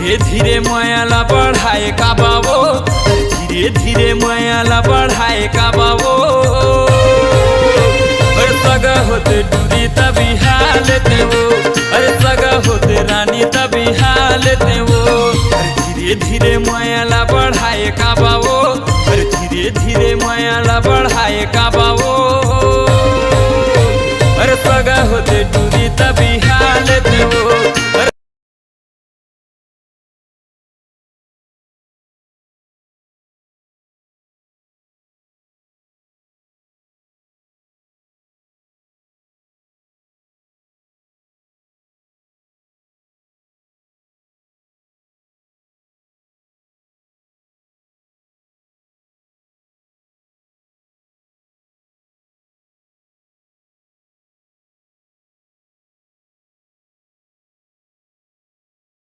धीरे धीरे मायाला बढ़ाए का बाबो, धीरे धीरे मायाला बढ़ाए का बाबो। अरे सगा होते डूरी तभी हालते वो, अरे सगा होते रानी तभी हालते वो। अरे धीरे धीरे मायाला बढ़ाए का बाबो, अरे धीरे धीरे मायाला बढ़ाए का बाबो। अरे सगा होते डूरी तभी हालते वो।